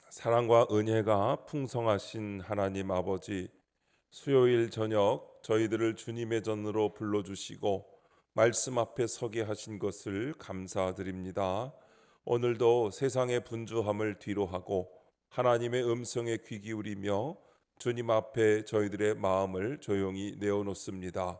사랑과 은혜가 풍성하신 하나님 아버지, 수요일 저녁 저희들을 주님의 전으로 불러주시고 말씀 앞에 서게 하신 것을 감사드립니다. 오늘도 세상의 분주함을 뒤로하고 하나님의 음성에 귀 기울이며 주님 앞에 저희들의 마음을 조용히 내어놓습니다.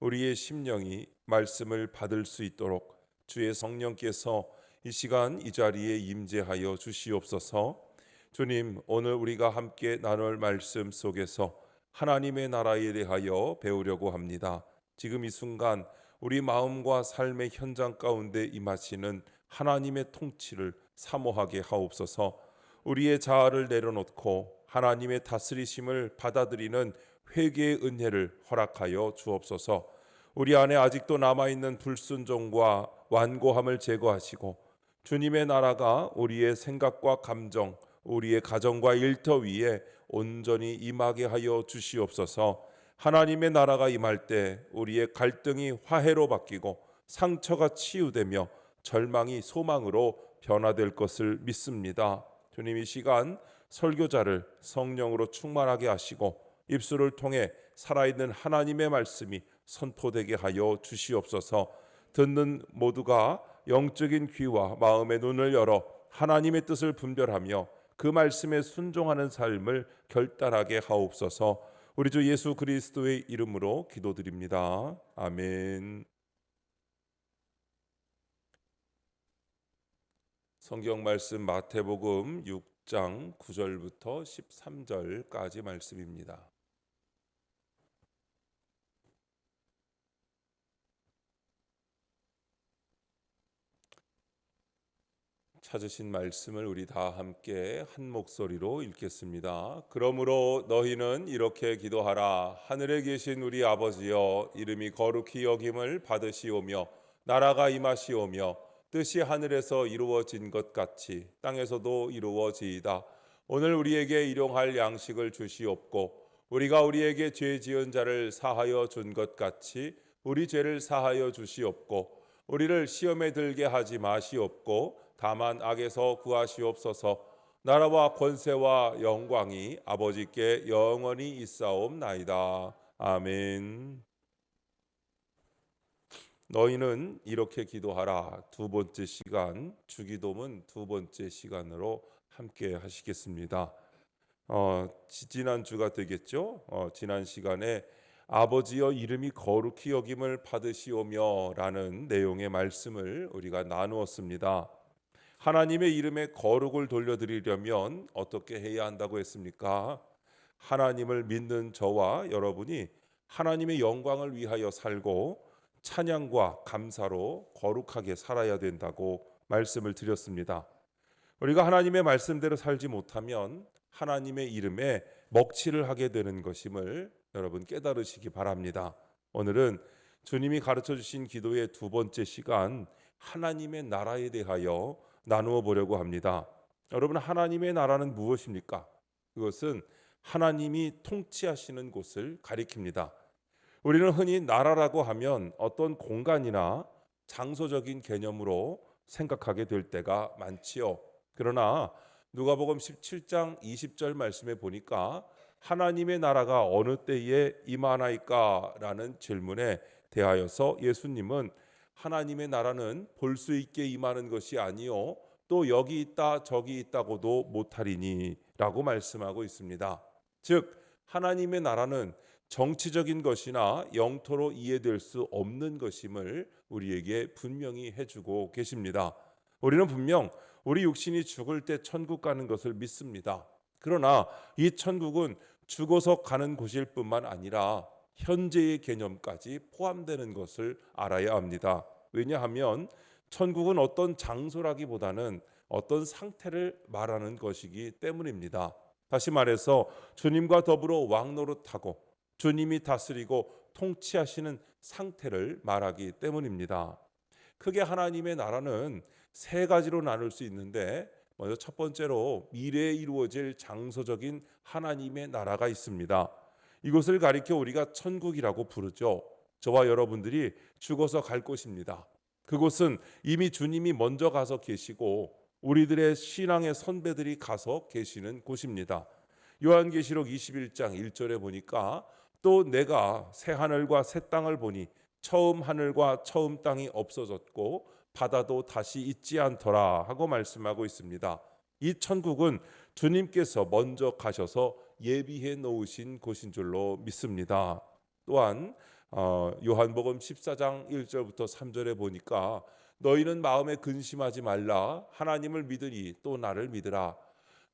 우리의 심령이 말씀을 받을 수 있도록 주의 성령께서 이 시간 이 자리에 임재하여 주시옵소서. 주님, 오늘 우리가 함께 나눌 말씀 속에서 하나님의 나라에 대하여 배우려고 합니다. 지금 이 순간 우리 마음과 삶의 현장 가운데 임하시는 하나님의 통치를 사모하게 하옵소서. 우리의 자아를 내려놓고 하나님의 다스리심을 받아들이는 회개의 은혜를 허락하여 주옵소서. 우리 안에 아직도 남아있는 불순종과 완고함을 제거하시고 주님의 나라가 우리의 생각과 감정, 우리의 가정과 일터 위에 온전히 임하게 하여 주시옵소서. 하나님의 나라가 임할 때 우리의 갈등이 화해로 바뀌고 상처가 치유되며 절망이 소망으로 변화될 것을 믿습니다. 주님, 이 시간 설교자를 성령으로 충만하게 하시고 입술을 통해 살아있는 하나님의 말씀이 선포되게 하여 주시옵소서. 듣는 모두가 영적인 귀와 마음의 눈을 열어 하나님의 뜻을 분별하며 그 말씀에 순종하는 삶을 결단하게 하옵소서. 우리 주 예수 그리스도의 이름으로 기도드립니다. 아멘. 성경 말씀 마태복음 6장 9절부터 13절까지 말씀입니다. 찾으신 말씀을 우리 다 함께 한 목소리로 읽겠습니다. 그러므로 너희는 이렇게 기도하라. 하늘에 계신 우리 아버지여, 이름이 거룩히 여김을 받으시오며 나라가 임하시오며 뜻이 하늘에서 이루어진 것 같이 땅에서도 이루어지이다. 오늘 우리에게 일용할 양식을 주시옵고 우리가 우리에게 죄 지은 자를 사하여 준 것 같이 우리 죄를 사하여 주시옵고 우리를 시험에 들게 하지 마시옵고 다만 악에서 구하시옵소서. 나라와 권세와 영광이 아버지께 영원히 있사옵나이다. 아멘. 너희는 이렇게 기도하라. 두 번째 시간, 주기도문 두 번째 시간으로 함께 하시겠습니다. 지난 주가 되겠죠. 지난 시간에 아버지여 이름이 거룩히 여김을 받으시오며 라는 내용의 말씀을 우리가 나누었습니다. 하나님의 이름에 거룩을 돌려드리려면 어떻게 해야 한다고 했습니까? 하나님을 믿는 저와 여러분이 하나님의 영광을 위하여 살고 찬양과 감사로 거룩하게 살아야 된다고 말씀을 드렸습니다. 우리가 하나님의 말씀대로 살지 못하면 하나님의 이름에 먹칠을 하게 되는 것임을 여러분 깨달으시기 바랍니다. 오늘은 주님이 가르쳐 주신 기도의 두 번째 시간, 하나님의 나라에 대하여 나누어 보려고 합니다. 여러분, 하나님의 나라는 무엇입니까? 그것은 하나님이 통치하시는 곳을 가리킵니다. 우리는 흔히 나라라고 하면 어떤 공간이나 장소적인 개념으로 생각하게 될 때가 많지요. 그러나 누가복음 17장 20절 말씀에 보니까 하나님의 나라가 어느 때에 임하나이까라는 질문에 대하여서 예수님은 하나님의 나라는 볼 수 있게 임하는 것이 아니요 또 여기 있다 저기 있다고도 못하리니 라고 말씀하고 있습니다. 즉 하나님의 나라는 정치적인 것이나 영토로 이해될 수 없는 것임을 우리에게 분명히 해주고 계십니다. 우리는 분명 우리 육신이 죽을 때 천국 가는 것을 믿습니다. 그러나 이 천국은 죽어서 가는 곳일 뿐만 아니라 현재의 개념까지 포함되는 것을 알아야 합니다. 왜냐하면 천국은 어떤 장소라기보다는 어떤 상태를 말하는 것이기 때문입니다. 다시 말해서 주님과 더불어 왕노릇하고 주님이 다스리고 통치하시는 상태를 말하기 때문입니다. 크게 하나님의 나라는 세 가지로 나눌 수 있는데 먼저 첫 번째로 미래에 이루어질 장소적인 하나님의 나라가 있습니다. 이곳을 가리켜 우리가 천국이라고 부르죠. 저와 여러분들이 죽어서 갈 곳입니다. 그곳은 이미 주님이 먼저 가서 계시고 우리들의 신앙의 선배들이 가서 계시는 곳입니다. 요한계시록 21장 1절에 보니까 또 내가 새 하늘과 새 땅을 보니 처음 하늘과 처음 땅이 없어졌고 바다도 다시 있지 않더라 하고 말씀하고 있습니다. 이 천국은 주님께서 먼저 가셔서 예비해 놓으신 곳인 줄로 믿습니다. 또한 요한복음 14장 1절부터 3절에 보니까 너희는 마음에 근심하지 말라. 하나님을 믿으니 또 나를 믿으라.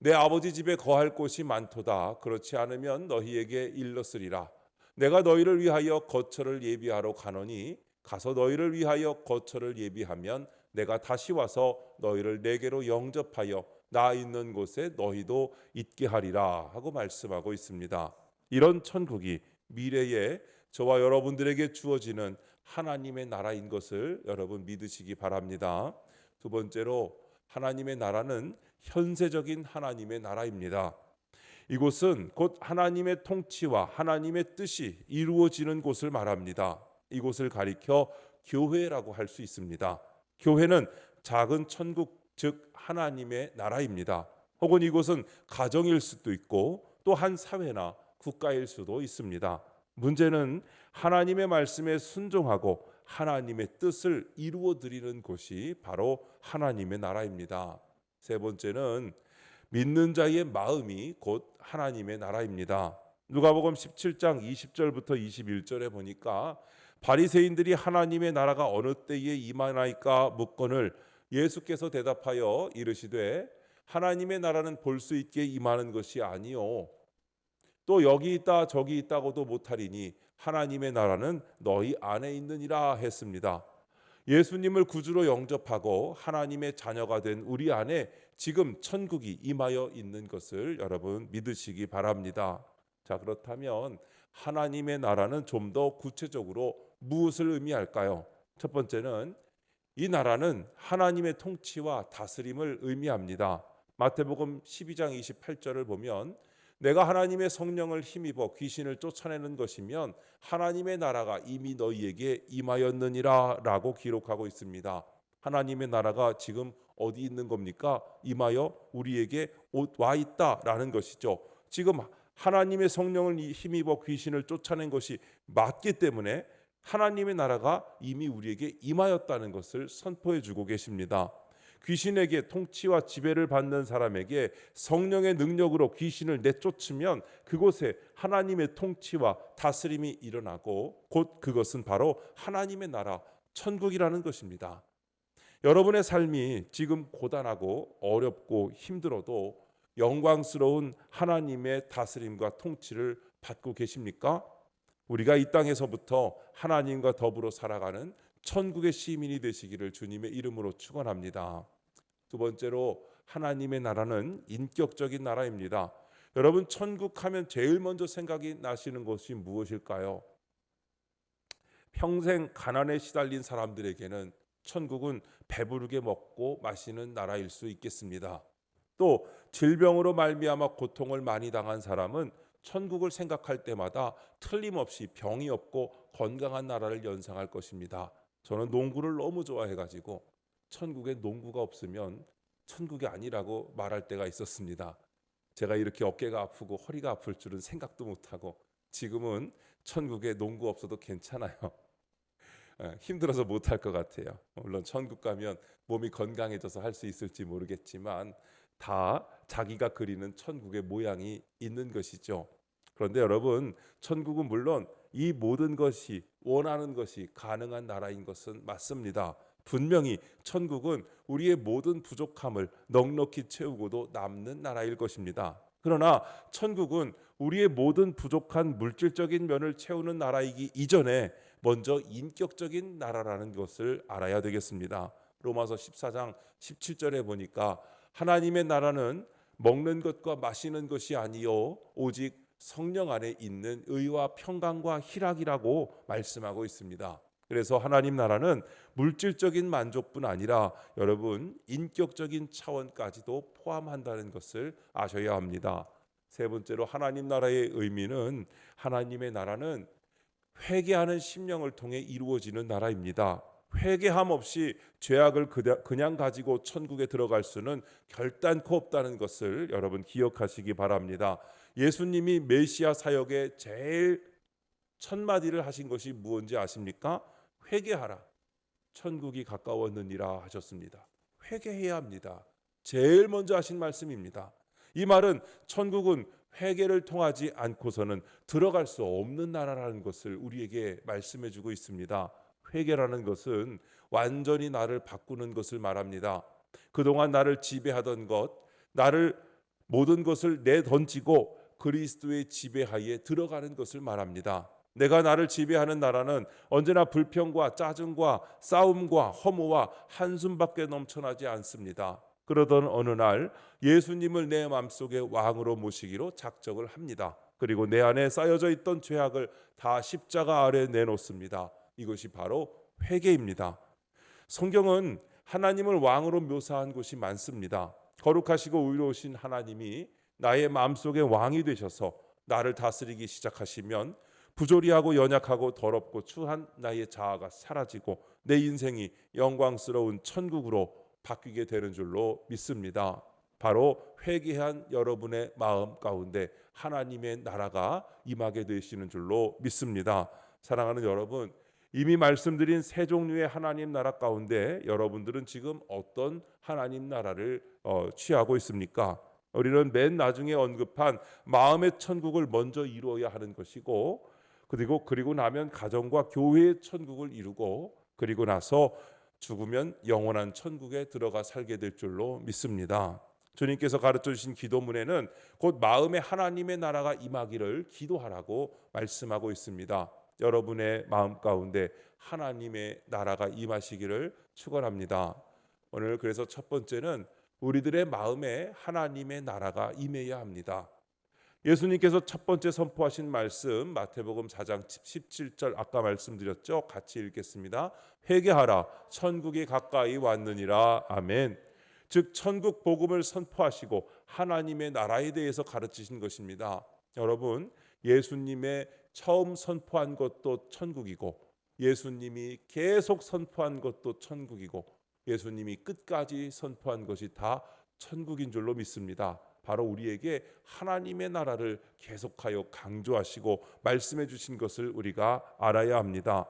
내 아버지 집에 거할 곳이 많도다. 그렇지 않으면 너희에게 일렀으리라. 내가 너희를 위하여 거처를 예비하러 가노니 가서 너희를 위하여 거처를 예비하면 내가 다시 와서 너희를 내게로 영접하여 나 있는 곳에 너희도 있게 하리라 하고 말씀하고 있습니다. 이런 천국이 미래에 저와 여러분들에게 주어지는 하나님의 나라인 것을 여러분 믿으시기 바랍니다. 두 번째로 하나님의 나라는 현세적인 하나님의 나라입니다. 이곳은 곧 하나님의 통치와 하나님의 뜻이 이루어지는 곳을 말합니다. 이곳을 가리켜 교회라고 할 수 있습니다. 교회는 작은 천국, 즉 하나님의 나라입니다. 혹은 이곳은 가정일 수도 있고 또 한 사회나 국가일 수도 있습니다. 문제는 하나님의 말씀에 순종하고 하나님의 뜻을 이루어 드리는 곳이 바로 하나님의 나라입니다. 세 번째는 믿는 자의 마음이 곧 하나님의 나라입니다. 누가복음 17장 20절부터 21절에 보니까 바리새인들이 하나님의 나라가 어느 때에 임하나이까 묻거늘 예수께서 대답하여 이르시되 하나님의 나라는 볼 수 있게 임하는 것이 아니요 또 여기 있다 저기 있다고도 못하리니 하나님의 나라는 너희 안에 있느니라 했습니다. 예수님을 구주로 영접하고 하나님의 자녀가 된 우리 안에 지금 천국이 임하여 있는 것을 여러분 믿으시기 바랍니다. 자, 그렇다면 하나님의 나라는 좀 더 구체적으로 무엇을 의미할까요? 첫 번째는 이 나라는 하나님의 통치와 다스림을 의미합니다. 마태복음 12장 28절을 보면 내가 하나님의 성령을 힘입어 귀신을 쫓아내는 것이면 하나님의 나라가 이미 너희에게 임하였느니라 라고 기록하고 있습니다. 하나님의 나라가 지금 어디 있는 겁니까? 임하여 우리에게 와 있다라는 것이죠. 지금 하나님의 성령을 힘입어 귀신을 쫓아낸 것이 맞기 때문에 하나님의 나라가 이미 우리에게 임하였다는 것을 선포해 주고 계십니다. 귀신에게 통치와 지배를 받는 사람에게 성령의 능력으로 귀신을 내쫓으면 그곳에 하나님의 통치와 다스림이 일어나고 곧 그것은 바로 하나님의 나라 천국이라는 것입니다. 여러분의 삶이 지금 고단하고 어렵고 힘들어도 영광스러운 하나님의 다스림과 통치를 받고 계십니까? 우리가 이 땅에서부터 하나님과 더불어 살아가는 천국의 시민이 되시기를 주님의 이름으로 축원합니다. 두 번째로 하나님의 나라는 인격적인 나라입니다. 여러분 천국 하면 제일 먼저 생각이 나시는 것이 무엇일까요? 평생 가난에 시달린 사람들에게는 천국은 배부르게 먹고 마시는 나라일 수 있겠습니다. 또 질병으로 말미암아 고통을 많이 당한 사람은 천국을 생각할 때마다 틀림없이 병이 없고 건강한 나라를 연상할 것입니다. 저는 농구를 너무 좋아해가지고 천국에 농구가 없으면 천국이 아니라고 말할 때가 있었습니다. 제가 이렇게 어깨가 아프고 허리가 아플 줄은 생각도 못하고 지금은 천국에 농구 없어도 괜찮아요. 힘들어서 못할 것 같아요. 물론 천국 가면 몸이 건강해져서 할 수 있을지 모르겠지만 다 자기가 그리는 천국의 모양이 있는 것이죠. 그런데 여러분 천국은 물론 이 모든 것이 원하는 것이 가능한 나라인 것은 맞습니다. 분명히 천국은 우리의 모든 부족함을 넉넉히 채우고도 남는 나라일 것입니다. 그러나 천국은 우리의 모든 부족한 물질적인 면을 채우는 나라이기 이전에 먼저 인격적인 나라라는 것을 알아야 되겠습니다. 로마서 14장 17절에 보니까 하나님의 나라는 먹는 것과 마시는 것이 아니요 오직 성령 안에 있는 의와 평강과 희락이라고 말씀하고 있습니다. 그래서 하나님 나라는 물질적인 만족뿐 아니라 여러분 인격적인 차원까지도 포함한다는 것을 아셔야 합니다. 세 번째로 하나님 나라의 의미는 하나님의 나라는 회개하는 심령을 통해 이루어지는 나라입니다. 회개함 없이 죄악을 그냥 가지고 천국에 들어갈 수는 결단코 없다는 것을 여러분 기억하시기 바랍니다. 예수님이 메시아 사역의 제일 첫 마디를 하신 것이 무엇인지 아십니까? 회개하라, 천국이 가까웠느니라 하셨습니다. 회개해야 합니다. 제일 먼저 하신 말씀입니다. 이 말은 천국은 회개를 통하지 않고서는 들어갈 수 없는 나라라는 것을 우리에게 말씀해 주고 있습니다. 회개라는 것은 완전히 나를 바꾸는 것을 말합니다. 그동안 나를 지배하던 것, 나를 모든 것을 내던지고 그리스도의 지배하에 들어가는 것을 말합니다. 내가 나를 지배하는 나라는 언제나 불평과 짜증과 싸움과 허무와 한숨밖에 넘쳐나지 않습니다. 그러던 어느 날 예수님을 내 마음속에 왕으로 모시기로 작정을 합니다. 그리고 내 안에 쌓여져 있던 죄악을 다 십자가 아래 내놓습니다. 이것이 바로 회개입니다. 성경은 하나님을 왕으로 묘사한 곳이 많습니다. 거룩하시고 의로우신 하나님이 나의 마음속에 왕이 되셔서 나를 다스리기 시작하시면 부조리하고 연약하고 더럽고 추한 나의 자아가 사라지고 내 인생이 영광스러운 천국으로 바뀌게 되는 줄로 믿습니다. 바로 회개한 여러분의 마음 가운데 하나님의 나라가 임하게 되시는 줄로 믿습니다. 사랑하는 여러분, 이미 말씀드린 세 종류의 하나님 나라 가운데 여러분들은 지금 어떤 하나님 나라를 취하고 있습니까? 우리는 맨 나중에 언급한 마음의 천국을 먼저 이루어야 하는 것이고, 그리고 나면 가정과 교회의 천국을 이루고, 그리고 나서 죽으면 영원한 천국에 들어가 살게 될 줄로 믿습니다. 주님께서 가르쳐 주신 기도문에는 곧 마음의 하나님의 나라가 임하기를 기도하라고 말씀하고 있습니다. 여러분의 마음 가운데 하나님의 나라가 임하시기를 축원합니다. 오늘 그래서 첫 번째는 우리들의 마음에 하나님의 나라가 임해야 합니다. 예수님께서 첫 번째 선포하신 말씀 마태복음 4장 17절 아까 말씀드렸죠. 같이 읽겠습니다. 회개하라, 천국이 가까이 왔느니라. 아멘. 즉 천국 복음을 선포하시고 하나님의 나라에 대해서 가르치신 것입니다. 여러분, 예수님의 처음 선포한 것도 천국이고, 예수님이 계속 선포한 것도 천국이고, 예수님이 끝까지 선포한 것이 다 천국인 줄로 믿습니다. 바로 우리에게 하나님의 나라를 계속하여 강조하시고 말씀해 주신 것을 우리가 알아야 합니다.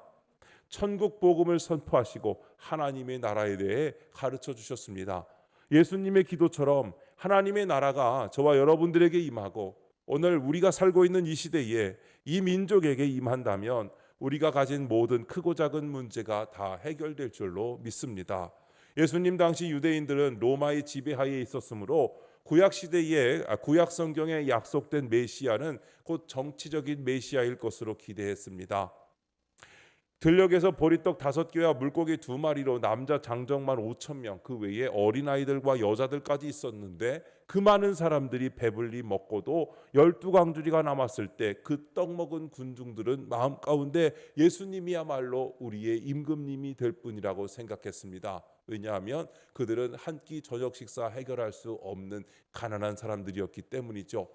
천국 복음을 선포하시고 하나님의 나라에 대해 가르쳐 주셨습니다. 예수님의 기도처럼 하나님의 나라가 저와 여러분들에게 임하고 오늘 우리가 살고 있는 이 시대에 이 민족에게 임한다면 우리가 가진 모든 크고 작은 문제가 다 해결될 줄로 믿습니다. 예수님 당시 유대인들은 로마의 지배하에 있었으므로 구약 시대에 구약 성경에 약속된 메시아는 곧 정치적인 메시아일 것으로 기대했습니다. 들녘에서 보리떡 5개와 물고기 2마리로 남자 장정만 5,000명, 그 외에 어린아이들과 여자들까지 있었는데 그 많은 사람들이 배불리 먹고도 12광주리가 남았을 때 그 떡 먹은 군중들은 마음 가운데 예수님이야말로 우리의 임금님이 될 뿐이라고 생각했습니다. 왜냐하면 그들은 한 끼 저녁 식사 해결할 수 없는 가난한 사람들이었기 때문이죠.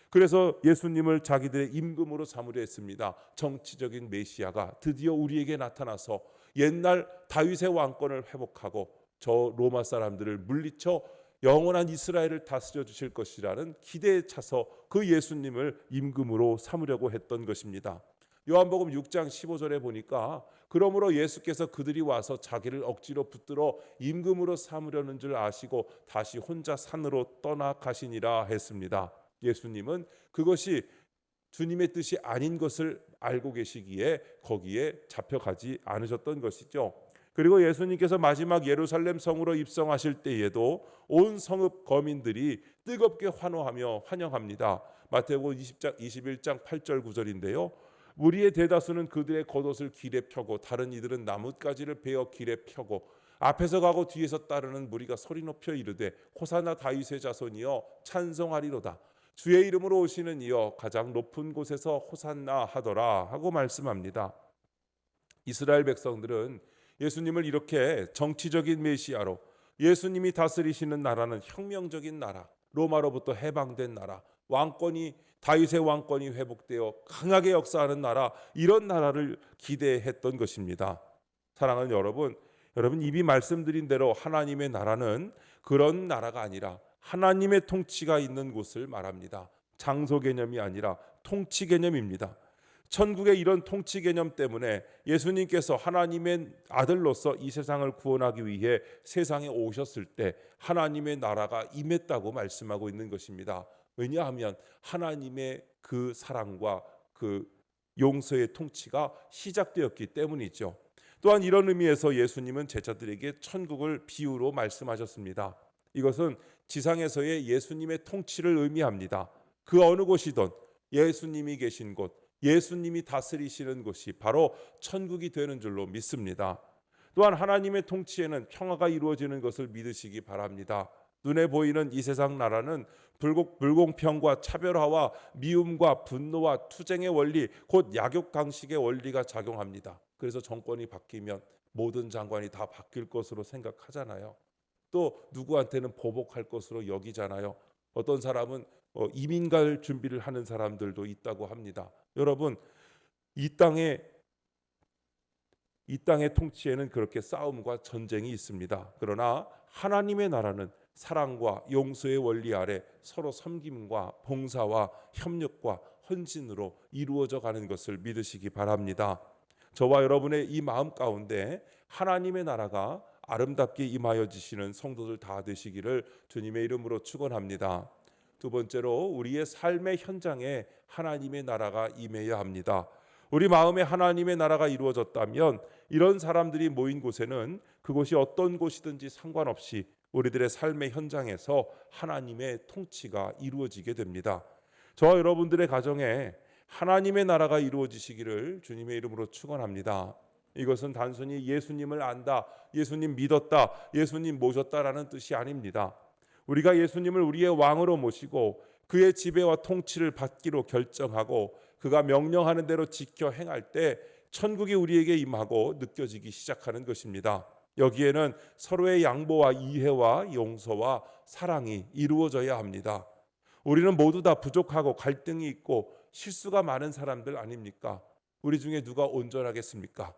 그래서 예수님을 자기들의 임금으로 삼으려 했습니다. 정치적인 메시아가 드디어 우리에게 나타나서 옛날 다윗의 왕권을 회복하고 저 로마 사람들을 물리쳐 영원한 이스라엘을 다스려 주실 것이라는 기대에 차서 그 예수님을 임금으로 삼으려고 했던 것입니다. 요한복음 6장 15절에 보니까 그러므로 예수께서 그들이 와서 자기를 억지로 붙들어 임금으로 삼으려는 줄 아시고 다시 혼자 산으로 떠나가시니라 했습니다. 예수님은 그것이 주님의 뜻이 아닌 것을 알고 계시기에 거기에 잡혀가지 않으셨던 것이죠. 그리고 예수님께서 마지막 예루살렘 성으로 입성하실 때에도 온 성읍 거민들이 뜨겁게 환호하며 환영합니다. 마태복음 21장 8절 9절인데요. 무리의 대다수는 그들의 겉옷을 길에 펴고 다른 이들은 나뭇가지를 베어 길에 펴고 앞에서 가고 뒤에서 따르는 무리가 소리 높여 이르되 호산나 다윗의 자손이여 찬송하리로다. 주의 이름으로 오시는 이여 가장 높은 곳에서 호산나 하더라 하고 말씀합니다. 이스라엘 백성들은 예수님을 이렇게 정치적인 메시아로, 예수님이 다스리시는 나라는 혁명적인 나라, 로마로부터 해방된 나라, 왕권이 다윗의 왕권이 회복되어 강하게 역사하는 나라, 이런 나라를 기대했던 것입니다. 사랑하는 여러분, 입이 말씀드린 대로 하나님의 나라는 그런 나라가 아니라 하나님의 통치가 있는 곳을 말합니다. 장소 개념이 아니라 통치 개념입니다. 천국의 이런 통치 개념 때문에 예수님께서 하나님의 아들로서 이 세상을 구원하기 위해 세상에 오셨을 때 하나님의 나라가 임했다고 말씀하고 있는 것입니다. 왜냐하면 하나님의 그 사랑과 그 용서의 통치가 시작되었기 때문이죠. 또한 이런 의미에서 예수님은 제자들에게 천국을 비유로 말씀하셨습니다. 이것은 지상에서의 예수님의 통치를 의미합니다. 그 어느 곳이든 예수님이 계신 곳, 예수님이 다스리시는 곳이 바로 천국이 되는 줄로 믿습니다. 또한 하나님의 통치에는 평화가 이루어지는 것을 믿으시기 바랍니다. 눈에 보이는 이 세상 나라는 불공평과 차별화와 미움과 분노와 투쟁의 원리, 곧 약육강식의 원리가 작용합니다. 그래서 정권이 바뀌면 모든 장관이 다 바뀔 것으로 생각하잖아요. 또 누구한테는 보복할 것으로 여기잖아요. 어떤 사람은 이민 갈 준비를 하는 사람들도 있다고 합니다. 여러분, 이 땅의 통치에는 그렇게 싸움과 전쟁이 있습니다. 그러나 하나님의 나라는 사랑과 용서의 원리 아래 서로 섬김과 봉사와 협력과 헌신으로 이루어져 가는 것을 믿으시기 바랍니다. 저와 여러분의 이 마음 가운데 하나님의 나라가 아름답게 임하여 지시는 성도들 다 되시기를 주님의 이름으로 축원합니다. 두 번째로 우리의 삶의 현장에 하나님의 나라가 임해야 합니다. 우리 마음에 하나님의 나라가 이루어졌다면 이런 사람들이 모인 곳에는 그곳이 어떤 곳이든지 상관없이 우리들의 삶의 현장에서 하나님의 통치가 이루어지게 됩니다. 저와 여러분들의 가정에 하나님의 나라가 이루어지시기를 주님의 이름으로 축원합니다. 이것은 단순히 예수님을 안다, 예수님 믿었다, 예수님 모셨다라는 뜻이 아닙니다. 우리가 예수님을 우리의 왕으로 모시고 그의 지배와 통치를 받기로 결정하고 그가 명령하는 대로 지켜 행할 때 천국이 우리에게 임하고 느껴지기 시작하는 것입니다. 여기에는 서로의 양보와 이해와 용서와 사랑이 이루어져야 합니다. 우리는 모두 다 부족하고 갈등이 있고 실수가 많은 사람들 아닙니까? 우리 중에 누가 온전하겠습니까?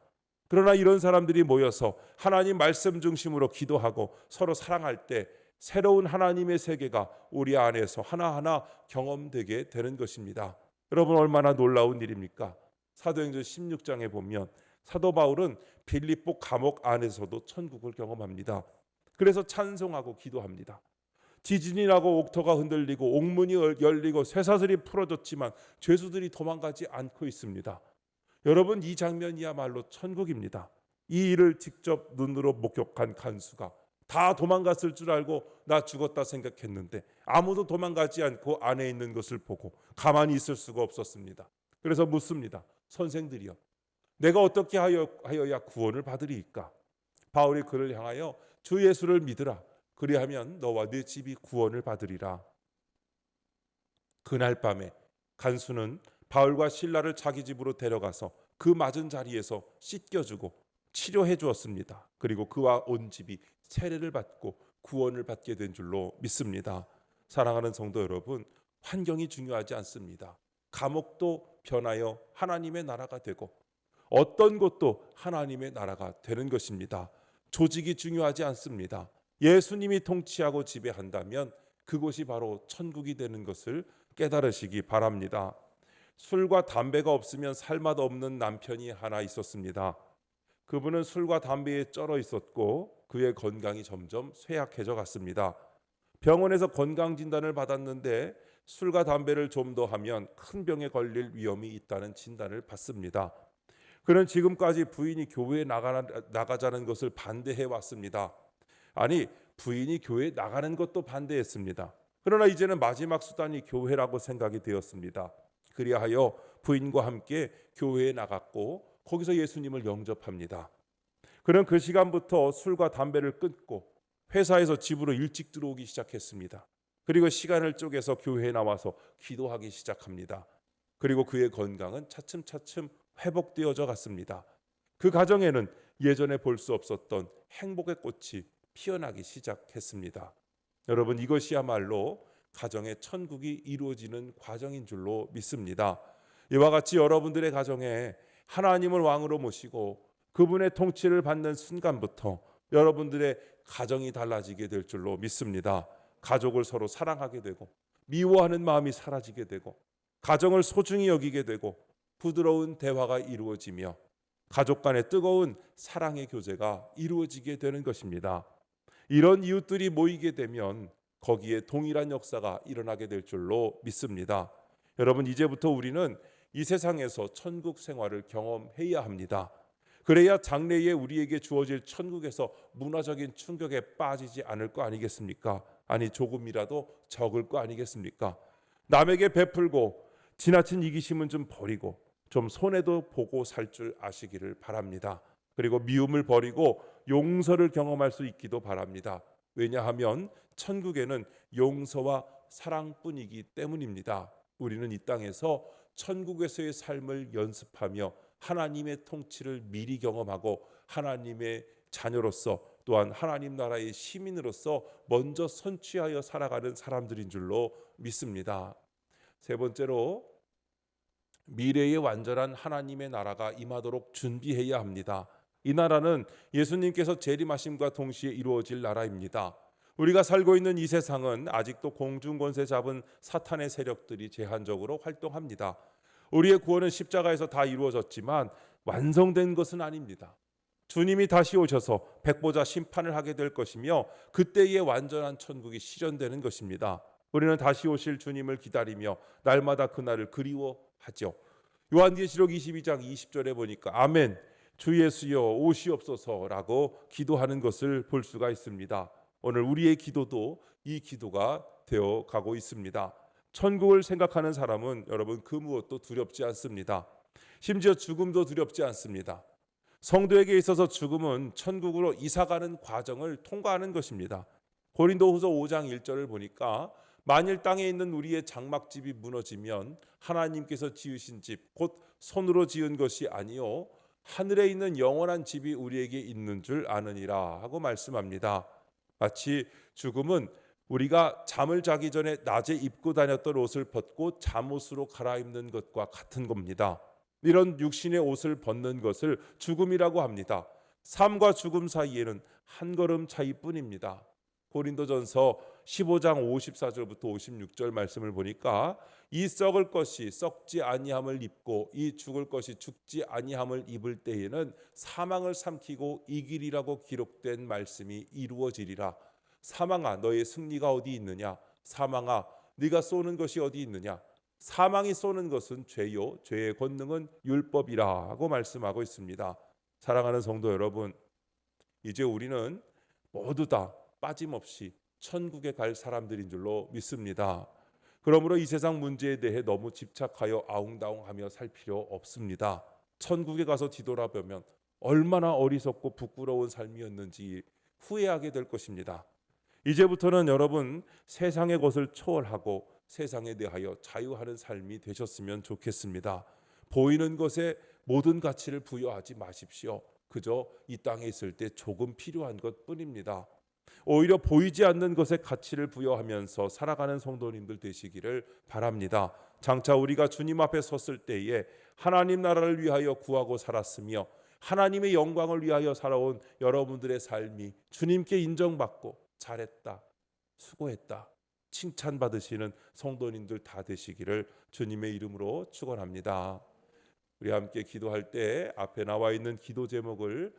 그러나 이런 사람들이 모여서 하나님 말씀 중심으로 기도하고 서로 사랑할 때 새로운 하나님의 세계가 우리 안에서 하나하나 경험되게 되는 것입니다. 여러분, 얼마나 놀라운 일입니까? 사도행전 16장에 보면 사도 바울은 빌립보 감옥 안에서도 천국을 경험합니다. 그래서 찬송하고 기도합니다. 지진이 나고 옥토가 흔들리고 옥문이 열리고 쇠사슬이 풀어졌지만 죄수들이 도망가지 않고 있습니다. 여러분, 이 장면이야말로 천국입니다. 이 일을 직접 눈으로 목격한 간수가 다 도망갔을 줄 알고 나 죽었다 생각했는데 아무도 도망가지 않고 안에 있는 것을 보고 가만히 있을 수가 없었습니다. 그래서 묻습니다. 선생들이여, 내가 어떻게 하여야 구원을 받으리이까? 바울이 그를 향하여 주 예수를 믿으라. 그리하면 너와 네 집이 구원을 받으리라. 그날 밤에 간수는 바울과 실라를 자기 집으로 데려가서 그 맞은 자리에서 씻겨주고 치료해 주었습니다. 그리고 그와 온 집이 세례를 받고 구원을 받게 된 줄로 믿습니다. 사랑하는 성도 여러분, 환경이 중요하지 않습니다. 감옥도 변하여 하나님의 나라가 되고 어떤 곳도 하나님의 나라가 되는 것입니다. 조직이 중요하지 않습니다. 예수님이 통치하고 지배한다면 그곳이 바로 천국이 되는 것을 깨달으시기 바랍니다. 술과 담배가 없으면 살 맛 없는 남편이 하나 있었습니다. 그분은 술과 담배에 쩔어 있었고 그의 건강이 점점 쇠약해져 갔습니다. 병원에서 건강진단을 받았는데 술과 담배를 좀 더 하면 큰 병에 걸릴 위험이 있다는 진단을 받습니다. 그는 지금까지 부인이 교회에 나가자는 것을 반대해 왔습니다. 아니, 부인이 교회에 나가는 것도 반대했습니다. 그러나 이제는 마지막 수단이 교회라고 생각이 되었습니다. 그리하여 부인과 함께 교회에 나갔고 거기서 예수님을 영접합니다. 그는 그 시간부터 술과 담배를 끊고 회사에서 집으로 일찍 들어오기 시작했습니다. 그리고 시간을 쪼개서 교회에 나와서 기도하기 시작합니다. 그리고 그의 건강은 차츰차츰 회복되어져 갔습니다. 그 가정에는 예전에 볼 수 없었던 행복의 꽃이 피어나기 시작했습니다. 여러분, 이것이야말로 가정의 천국이 이루어지는 과정인 줄로 믿습니다. 이와 같이 여러분들의 가정에 하나님을 왕으로 모시고 그분의 통치를 받는 순간부터 여러분들의 가정이 달라지게 될 줄로 믿습니다. 가족을 서로 사랑하게 되고 미워하는 마음이 사라지게 되고 가정을 소중히 여기게 되고 부드러운 대화가 이루어지며 가족 간의 뜨거운 사랑의 교제가 이루어지게 되는 것입니다. 이런 이웃들이 모이게 되면 거기에 동일한 역사가 일어나게 될 줄로 믿습니다. 여러분, 이제부터 우리는 이 세상에서 천국 생활을 경험해야 합니다. 그래야 장래에 우리에게 주어질 천국에서 문화적인 충격에 빠지지 않을 거 아니겠습니까? 아니, 조금이라도 적을 거 아니겠습니까? 남에게 베풀고 지나친 이기심은 좀 버리고 좀 손해도 보고 살 줄 아시기를 바랍니다. 그리고 미움을 버리고 용서를 경험할 수 있기도 바랍니다. 왜냐하면 천국에는 용서와 사랑뿐이기 때문입니다. 우리는 이 땅에서 천국에서의 삶을 연습하며 하나님의 통치를 미리 경험하고 하나님의 자녀로서 또한 하나님 나라의 시민으로서 먼저 선취하여 살아가는 사람들인 줄로 믿습니다. 세 번째로, 미래의 완전한 하나님의 나라가 임하도록 준비해야 합니다. 이 나라는 예수님께서 재림하심과 동시에 이루어질 나라입니다. 우리가 살고 있는 이 세상은 아직도 공중 권세 잡은 사탄의 세력들이 제한적으로 활동합니다. 우리의 구원은 십자가에서 다 이루어졌지만 완성된 것은 아닙니다. 주님이 다시 오셔서 백보자 심판을 하게 될 것이며 그때의 완전한 천국이 실현되는 것입니다. 우리는 다시 오실 주님을 기다리며 날마다 그날을 그리워하죠. 요한계시록 22장 20절에 보니까 아멘, 주 예수여 오시옵소서라고 기도하는 것을 볼 수가 있습니다. 오늘 우리의 기도도 이 기도가 되어 가고 있습니다. 천국을 생각하는 사람은 여러분 그 무엇도 두렵지 않습니다. 심지어 죽음도 두렵지 않습니다. 성도에게 있어서 죽음은 천국으로 이사가는 과정을 통과하는 것입니다. 고린도후서 5장 1절을 보니까 만일 땅에 있는 우리의 장막집이 무너지면 하나님께서 지으신 집 곧 손으로 지은 것이 아니요 하늘에 있는 영원한 집이 우리에게 있는 줄 아느니라 하고 말씀합니다. 마치 죽음은 우리가 잠을 자기 전에 낮에 입고 다녔던 옷을 벗고 잠옷으로 갈아입는 것과 같은 겁니다. 이런 육신의 옷을 벗는 것을 죽음이라고 합니다. 삶과 죽음 사이에는 한 걸음 차이뿐입니다. 고린도전서 15장 54절부터 56절 말씀을 보니까 이 썩을 것이 썩지 아니함을 입고 이 죽을 것이 죽지 아니함을 입을 때에는 사망을 삼키고 이기리라고 기록된 말씀이 이루어지리라. 사망아 너의 승리가 어디 있느냐? 사망아 네가 쏘는 것이 어디 있느냐? 사망이 쏘는 것은 죄요 죄의 권능은 율법이라 하고 말씀하고 있습니다. 사랑하는 성도 여러분, 이제 우리는 모두 다 빠짐없이 천국에 갈 사람들인 줄로 믿습니다. 그러므로 이 세상 문제에 대해 너무 집착하여 아웅다웅하며 살 필요 없습니다. 천국에 가서 뒤돌아보면 얼마나 어리석고 부끄러운 삶이었는지 후회하게 될 것입니다. 이제부터는 여러분 세상의 것을 초월하고 세상에 대하여 자유하는 삶이 되셨으면 좋겠습니다. 보이는 것에 모든 가치를 부여하지 마십시오. 그저 이 땅에 있을 때 조금 필요한 것뿐입니다. 오히려 보이지 않는 것에 가치를 부여하면서 살아가는 성도님들 되시기를 바랍니다. 장차 우리가 주님 앞에 섰을 때에 하나님 나라를 위하여 구하고 살았으며 하나님의 영광을 위하여 살아온 여러분들의 삶이 주님께 인정받고 잘했다, 수고했다, 칭찬받으시는 성도님들 다 되시기를 주님의 이름으로 축원합니다. 우리 함께 기도할 때 앞에 나와 있는 기도 제목을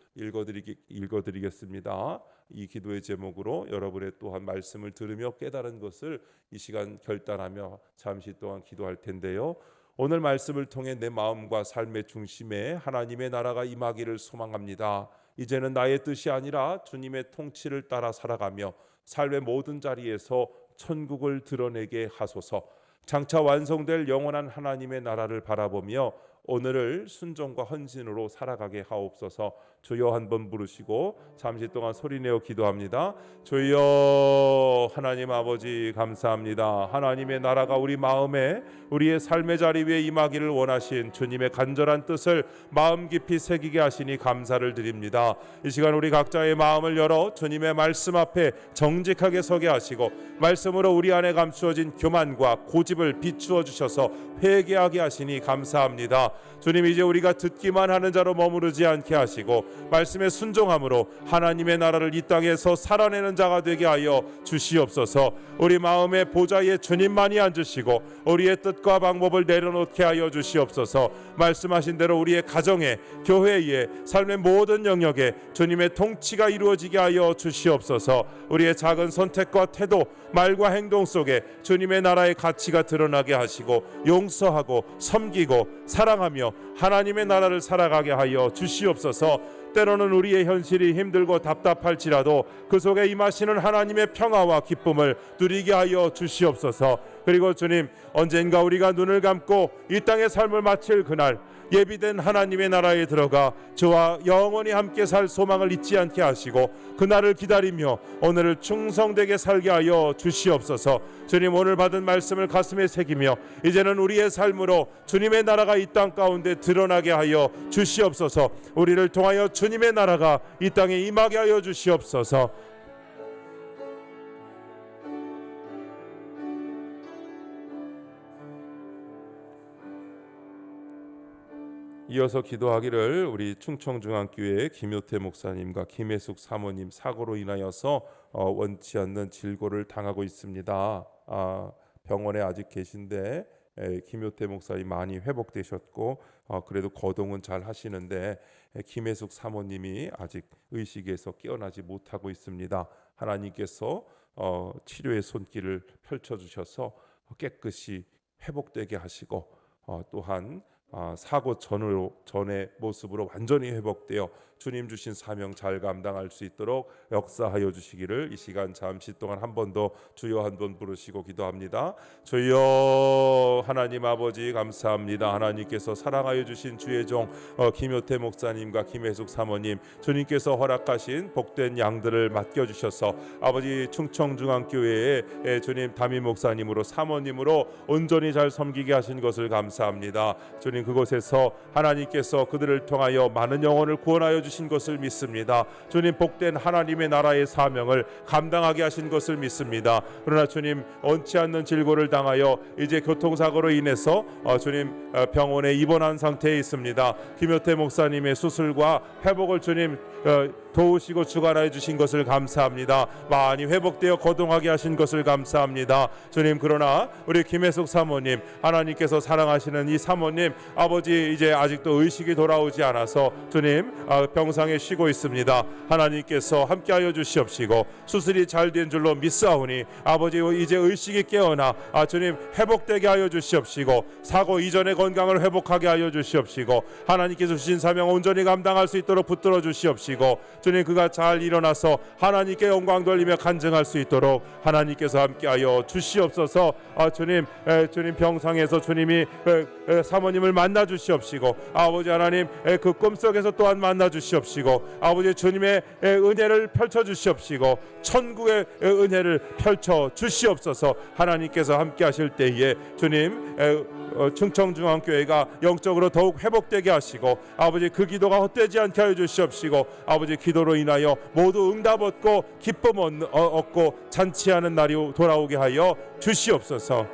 읽어드리겠습니다. 이 기도의 제목으로 여러분의 또한 말씀을 들으며 깨달은 것을 이 시간 결단하며 잠시 동안 기도할 텐데요. 오늘 말씀을 통해 내 마음과 삶의 중심에 하나님의 나라가 임하기를 소망합니다. 이제는 나의 뜻이 아니라 주님의 통치를 따라 살아가며 삶의 모든 자리에서 천국을 드러내게 하소서. 장차 완성될 영원한 하나님의 나라를 바라보며 오늘을 순종과 헌신으로 살아가게 하옵소서. 주여 한번 부르시고 잠시 동안 소리내어 기도합니다. 주여 하나님 아버지 감사합니다. 하나님의 나라가 우리 마음에 우리의 삶의 자리 위에 임하기를 원하신 주님의 간절한 뜻을 마음 깊이 새기게 하시니 감사를 드립니다. 이 시간 우리 각자의 마음을 열어 주님의 말씀 앞에 정직하게 서게 하시고 말씀으로 우리 안에 감추어진 교만과 고집을 비추어 주셔서 회개하게 하시니 감사합니다. 주님, 이제 우리가 듣기만 하는 자로 머무르지 않게 하시고 말씀에 순종함으로 하나님의 나라를 이 땅에서 살아내는 자가 되게 하여 주시옵소서. 우리 마음의 보좌에 주님만이 앉으시고 우리의 뜻과 방법을 내려놓게 하여 주시옵소서. 말씀하신 대로 우리의 가정에, 교회에, 삶의 모든 영역에 주님의 통치가 이루어지게 하여 주시옵소서. 우리의 작은 선택과 태도, 말과 행동 속에 주님의 나라의 가치가 드러나게 하시고 용서하고 섬기고 사랑하며 하나님의 나라를 살아가게 하여 주시옵소서. 때로는 우리의 현실이 힘들고 답답할지라도 그 속에 임하시는 하나님의 평화와 기쁨을 누리게 하여 주시옵소서. 그리고 주님, 언젠가 우리가 눈을 감고 이 땅의 삶을 마칠 그날 예비된 하나님의 나라에 들어가 저와 영원히 함께 살 소망을 잊지 않게 하시고 그날을 기다리며 오늘을 충성되게 살게 하여 주시옵소서. 주님, 오늘 받은 말씀을 가슴에 새기며 이제는 우리의 삶으로 주님의 나라가 이 땅 가운데 드러나게 하여 주시옵소서. 우리를 통하여 주님의 나라가 이 땅에 임하게 하여 주시옵소서. 이어서 기도하기를 우리 충청중앙교회 김효태 목사님과 김혜숙 사모님 사고로 인하여서 원치 않는 질고를 당하고 있습니다. 병원에 아직 계신데 김효태 목사님 많이 회복되셨고 그래도 거동은 잘 하시는데 김혜숙 사모님이 아직 의식에서 깨어나지 못하고 있습니다. 하나님께서 치료의 손길을 펼쳐주셔서 깨끗이 회복되게 하시고 또한 사고 전의 모습으로 완전히 회복되어 주님 주신 사명 잘 감당할 수 있도록 역사하여 주시기를 이 시간 잠시 동안 한 번 더 주여 한 번 부르시고 기도합니다. 주여 하나님 아버지 감사합니다. 하나님께서 사랑하여 주신 주의 종 김효태 목사님과 김혜숙 사모님, 주님께서 허락하신 복된 양들을 맡겨주셔서 아버지 충청중앙교회에 주님 담임 목사님으로 사모님으로 온전히 잘 섬기게 하신 것을 감사합니다. 주님, 그곳에서 하나님께서 그들을 통하여 많은 영혼을 구원하여 주신 것을 믿습니다. 주님, 복된 하나님의 나라의 사명을 감당하게 하신 것을 믿습니다. 그러나 주님, 원치 않는 질고를 당하여 이제 교통사고로 인해서 주님 병원에 입원한 상태에 있습니다. 김효태 목사님의 수술과 회복을 주님 도우시고 주관하여 주신 것을 감사합니다. 많이 회복되어 거동하게 하신 것을 감사합니다. 주님, 그러나 우리 김혜숙 사모님, 하나님께서 사랑하시는 이 사모님 아버지 이제 아직도 의식이 돌아오지 않아서 주님 병상에 쉬고 있습니다. 하나님께서 함께하여 주시옵시고 수술이 잘 된 줄로 믿사오니 아버지 이제 의식이 깨어나 주님 회복되게 하여 주시옵시고 사고 이전의 건강을 회복하게 하여 주시옵시고 하나님께서 주신 사명 온전히 감당할 수 있도록 붙들어 주시옵시고 주님, 그가 잘 일어나서 하나님께 영광 돌리며 간증할 수 있도록 하나님께서 함께하여 주시옵소서. 주님 병상에서 주님이 사모님을 만나 주시옵시고 아버지 하나님 그 꿈속에서 또한 만나 주시옵시고 아버지 주님의 은혜를 펼쳐 주시옵시고 천국의 은혜를 펼쳐 주시옵소서. 하나님께서 함께하실 때에 주님 충청중앙교회가 영적으로 더욱 회복되게 하시고 아버지 그 기도가 헛되지 않게 하여 주시옵시고 아버지 기도로 인하여 모두 응답 얻고 기쁨 얻고 잔치하는 날이 돌아오게 하여 주시옵소서.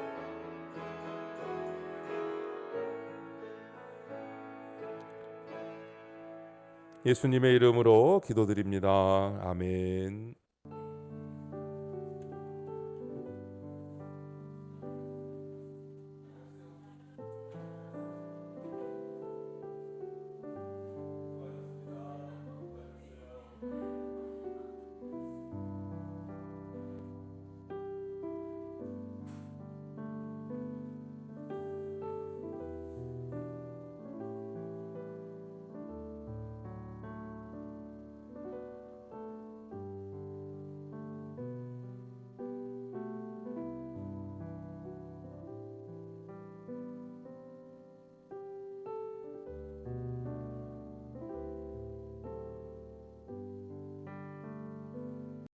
예수님의 이름으로 기도드립니다. 아멘.